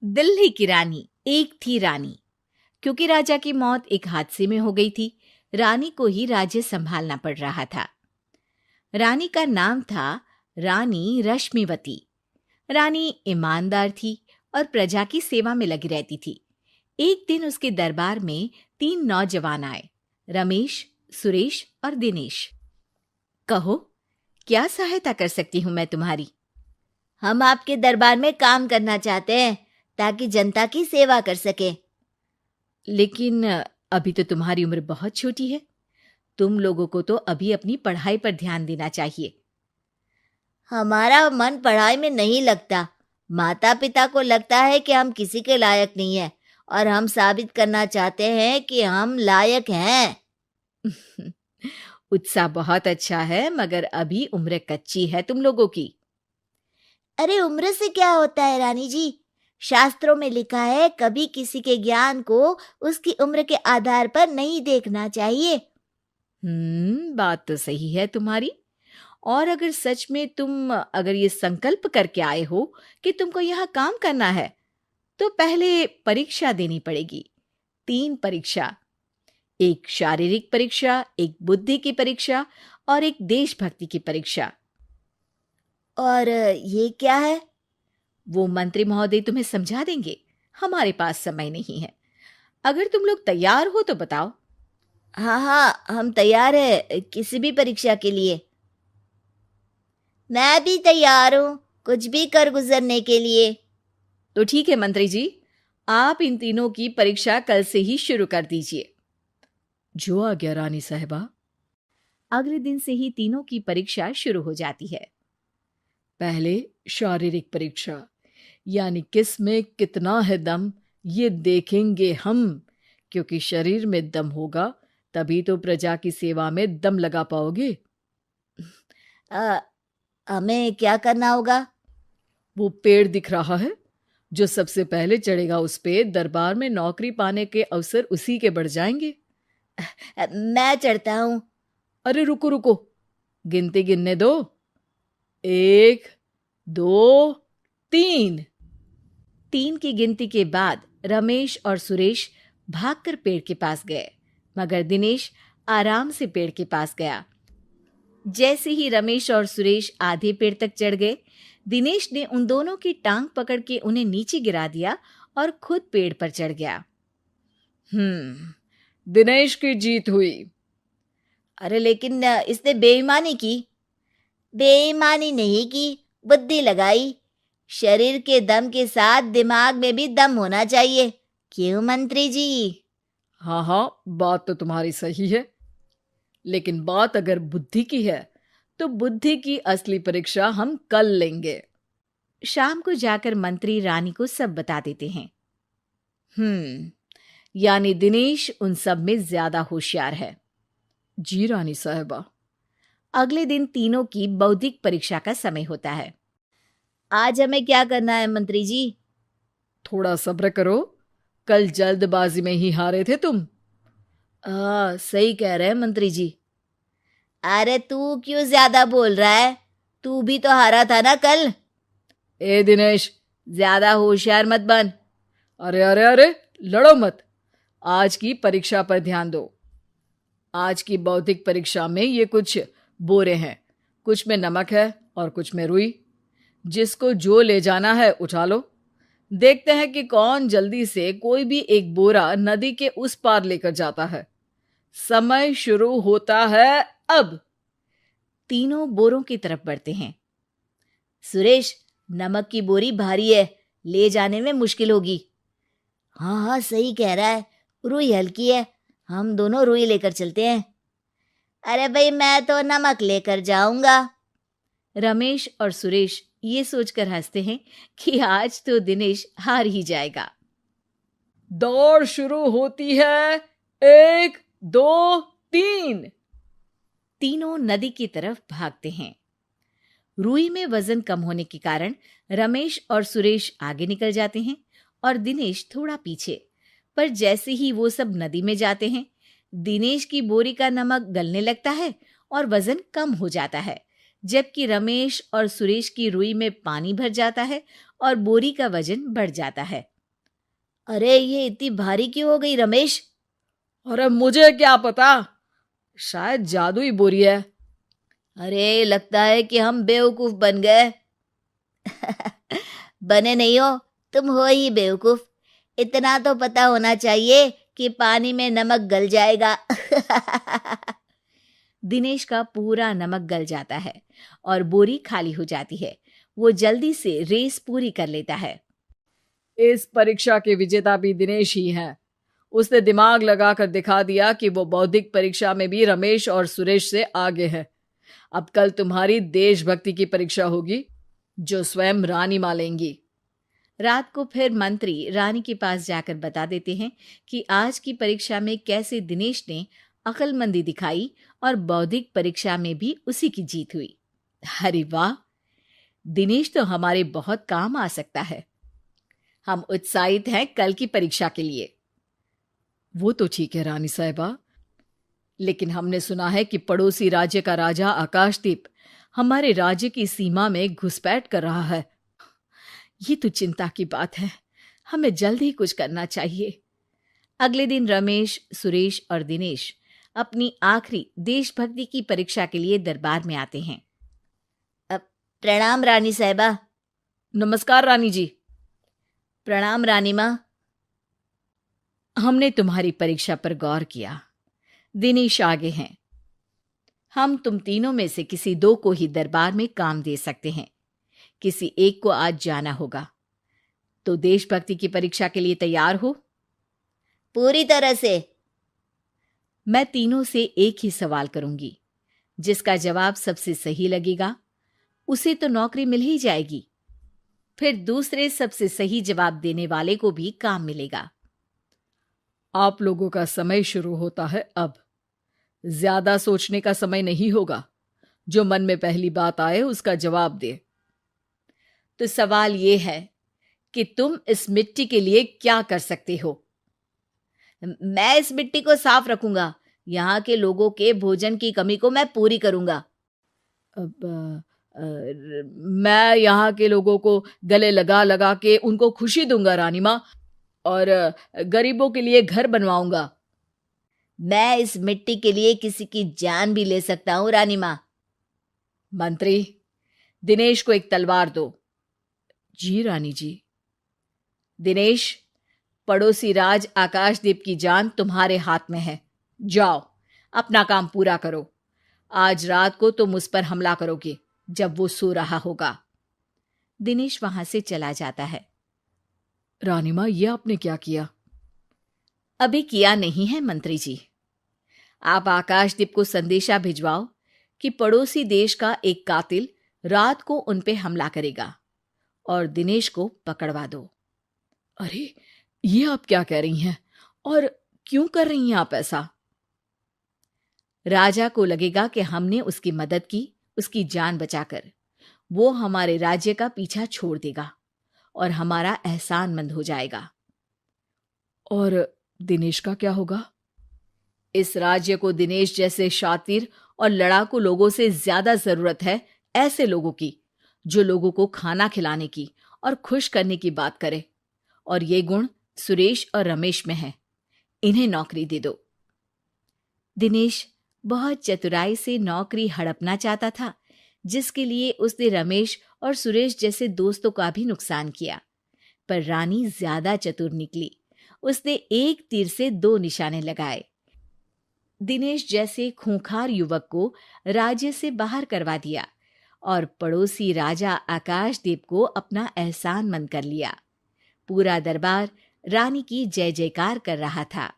दिल्ली की रानी। एक थी रानी। क्योंकि राजा की मौत एक हादसे में हो गई थी, रानी को ही राज्य संभालना पड़ रहा था। रानी का नाम था रानी रश्मिवती। रानी ईमानदार थी और प्रजा की सेवा में लगी रहती थी। एक दिन उसके दरबार में 3 नौजवान आए, रमेश, सुरेश और दिनेश। कहो, क्या सहायता कर सकती हूँ मैं तुम्हारी? हम आपके दरबार में काम करना चाहते हैं ताकि जनता की सेवा कर सके। लेकिन अभी तो तुम्हारी उम्र बहुत छोटी है। तुम लोगों को तो अभी अपनी पढ़ाई पर ध्यान देना चाहिए। हमारा मन पढ़ाई में नहीं लगता। माता पिता को लगता है कि हम किसी के लायक नहीं है और हम साबित करना चाहते हैं कि हम लायक हैं। उत्साह बहुत अच्छा है, मगर अभी उम्र कच्ची है तुम लोगों की। अरे उम्र से क्या होता है रानी जी? शास्त्रों में लिखा है कभी किसी के ज्ञान को उसकी उम्र के आधार पर नहीं देखना चाहिए। बात तो सही है तुम्हारी। और अगर सच में तुम अगर ये संकल्प करके आए हो कि तुमको यहाँ काम करना है, तो पहले परीक्षा देनी पड़ेगी। 3 परीक्षा। एक शारीरिक परीक्षा, एक बुद्धि की परीक्षा और एक देशभक्ति की परीक्षा। और ये क्या है? वो मंत्री महोदय तुम्हें समझा देंगे। हमारे पास समय नहीं है। अगर तुम लोग तैयार हो तो बताओ। हाँ हाँ, हम तैयार है किसी भी परीक्षा के लिए। मैं भी तैयार हूँ कुछ भी कर गुजरने के लिए। तो ठीक है मंत्री जी, आप इन तीनों की परीक्षा कल से ही शुरू कर दीजिए। जो आज्ञा रानी साहिबा। अगले दिन से ही तीनों की परीक्षा शुरू हो जाती है। पहले शारीरिक परीक्षा, यानी किस में कितना है दम, ये देखेंगे हम। क्योंकि शरीर में दम होगा तभी तो प्रजा की सेवा में दम लगा पाओगे। हमें क्या करना होगा? वो पेड़ दिख रहा है, जो सबसे पहले चढ़ेगा उस पे दरबार में नौकरी पाने के अवसर उसी के बढ़ जाएंगे। मैं चढ़ता हूँ। अरे रुको रुको, गिनती गिनने दो। 1, 2, 3। 3 की गिनती के बाद रमेश और सुरेश भागकर पेड़ के पास गए, मगर दिनेश आराम से पेड़ के पास गया। जैसे ही रमेश और सुरेश आधे पेड़ तक चढ़ गए, दिनेश ने उन दोनों की टांग पकड़ के उन्हें नीचे गिरा दिया और खुद पेड़ पर चढ़ गया। दिनेश की जीत हुई। अरे लेकिन इसने बेईमानी की। बेईमानी नहीं की, बुद्धि लगाई। शरीर के दम के साथ दिमाग में भी दम होना चाहिए। क्यों मंत्री जी? हाँ हाँ, बात तो तुम्हारी सही है, लेकिन बात अगर बुद्धि की है तो बुद्धि की असली परीक्षा हम कल लेंगे। शाम को जाकर मंत्री रानी को सब बता देते हैं। यानी दिनेश उन सब में ज्यादा होशियार है। जी रानी साहिबा। अगले दिन तीनों की बौद्धिक परीक्षा का समय होता है। आज हमें क्या करना है मंत्री जी? थोड़ा सब्र करो, कल जल्दबाजी में ही हारे थे तुम। सही कह रहे हैं मंत्री जी। अरे तू क्यों ज्यादा बोल रहा है? तू भी तो हारा था ना कल। ए दिनेश, ज्यादा होशियार मत बन। अरे अरे अरे, लड़ो मत। आज की परीक्षा पर ध्यान दो। आज की बौद्धिक परीक्षा में ये कुछ बोरे हैं, कुछ में नमक है और कुछ में रुई। जिसको जो ले जाना है उठा लो। देखते हैं कि कौन जल्दी से कोई भी एक बोरा नदी के उस पार लेकर जाता है। समय शुरू होता है अब। तीनों बोरों की तरफ बढ़ते हैं। सुरेश, नमक की बोरी भारी है, ले जाने में मुश्किल होगी। हाँ हाँ, सही कह रहा है, रुई हल्की है, हम दोनों रुई लेकर चलते हैं। अरे भाई, मैं तो नमक लेकर जाऊंगा। रमेश और सुरेश ये सोचकर हंसते हैं कि आज तो दिनेश हार ही जाएगा। दौड़ शुरू होती है। 1, 2, 3। तीनों नदी की तरफ भागते हैं। रुई में वजन कम होने के कारण रमेश और सुरेश आगे निकल जाते हैं और दिनेश थोड़ा पीछे। पर जैसे ही वो सब नदी में जाते हैं, दिनेश की बोरी का नमक गलने लगता है और वजन कम हो जाता है, जबकि रमेश और सुरेश की रुई में पानी भर जाता है और बोरी का वजन बढ़ जाता है। अरे ये इतनी भारी क्यों हो गई रमेश? अरे मुझे क्या पता, शायद जादुई बोरी है। अरे लगता है कि हम बेवकूफ बन गए। बने नहीं हो, तुम हो ही बेवकूफ। इतना तो पता होना चाहिए कि पानी में नमक गल जाएगा। दिनेश का पूरा नमक गल जाता है और बोरी खाली हो जाती है। वो जल्दी से रेस पूरी कर लेता है। इस परीक्षा के विजेता भी दिनेश ही हैं। उसने दिमाग लगाकर दिखा दिया कि वो बौद्धिक परीक्षा में भी रमेश और सुरेश से आगे है। अब कल तुम्हारी देशभक्ति की परीक्षा होगी, जो स्वयं रानी मां लेंगी। रात को फिर मंत्री रानी के पास जाकर बता देते हैं कि आज की परीक्षा में कैसे दिनेश ने अक्लमंदी दिखाई और बौद्धिक परीक्षा में भी उसी की जीत हुई। अरे वाह, दिनेश तो हमारे बहुत काम आ सकता है। हम उत्साहित हैं कल की परीक्षा के लिए। वो तो ठीक है रानी साहिबा, लेकिन हमने सुना है कि पड़ोसी राज्य का राजा आकाशदीप हमारे राज्य की सीमा में घुसपैठ कर रहा है। ये तो चिंता की बात है। हमें जल्द ही कुछ करना चाहिए। अगले दिन रमेश, सुरेश और दिनेश अपनी आखिरी देशभक्ति की परीक्षा के लिए दरबार में आते हैं। प्रणाम रानी साहिबा। नमस्कार रानी जी। प्रणाम रानी माँ। हमने तुम्हारी परीक्षा पर गौर किया। दिनेश आगे हैं। हम तुम तीनों में से किसी दो को ही दरबार में काम दे सकते हैं। किसी एक को आज जाना होगा। तो देशभक्ति की परीक्षा के लिए तैयार हो? पूरी तरह से। मैं तीनों से एक ही सवाल करूंगी। जिसका जवाब सबसे सही लगेगा उसे तो नौकरी मिल ही जाएगी। फिर दूसरे सबसे सही जवाब देने वाले को भी काम मिलेगा। आप लोगों का समय शुरू होता है अब। ज्यादा सोचने का समय नहीं होगा। जो मन में पहली बात आए उसका जवाब दे। तो सवाल यह है कि तुम इस मिट्टी के लिए क्या कर सकते हो? मैं इस मिट्टी को साफ रखूंगा। यहाँ के लोगों के भोजन की कमी को मैं पूरी करूंगा। मैं यहाँ के लोगों को गले लगा लगा के उनको खुशी दूंगा रानी माँ, और गरीबों के लिए घर बनवाऊंगा। मैं इस मिट्टी के लिए किसी की जान भी ले सकता हूँ रानी माँ। मंत्री, दिनेश को एक तलवार दो। जी रानी जी। दिनेश, पड़ोसी राज आकाशदीप की जान तुम्हारे हाथ में है। जाओ, अपना काम पूरा करो। आज रात को तुम उस पर हमला करोगे जब वो सो रहा होगा। दिनेश वहां से चला जाता है। रानी माँ, ये आपने क्या किया? अभी किया नहीं है मंत्री जी। आप आकाशदीप को संदेशा भिजवाओ कि पड़ोसी देश का एक कातिल रात को उन पे हमला करेगा और दिनेश को पकड़वा दो। अरे, ये आप क्या कह रही हैं? और क्यों कर रही हैं आप ऐसा? राजा को लगेगा कि हमने उसकी मदद की, उसकी जान बचाकर। वो हमारे राज्य का पीछा छोड़ देगा और हमारा एहसानमंद हो जाएगा। और दिनेश का क्या होगा? इस राज्य को दिनेश जैसे शातिर और लड़ाकू लोगों से ज्यादा जरूरत है। ऐसे लोगों की जो लोगों को खाना खिलाने की और खुश करने की बात करे। और ये गुण सुरेश और रमेश में है। इन्हें नौकरी दे दो। दिनेश बहुत चतुराई से नौकरी हड़पना चाहता था, जिसके लिए उसने रमेश और सुरेश जैसे दोस्तों का भी नुकसान किया। पर रानी ज्यादा चतुर निकली। उसने एक तीर से दो निशाने लगाए। दिनेश जैसे खूंखार युवक को राज्य से बाहर करवा दिया और पड़ोसी राजा आकाशदीप को अपना एहसानमंद कर लिया। पूरा दरबार रानी की जय जयकार कर रहा था।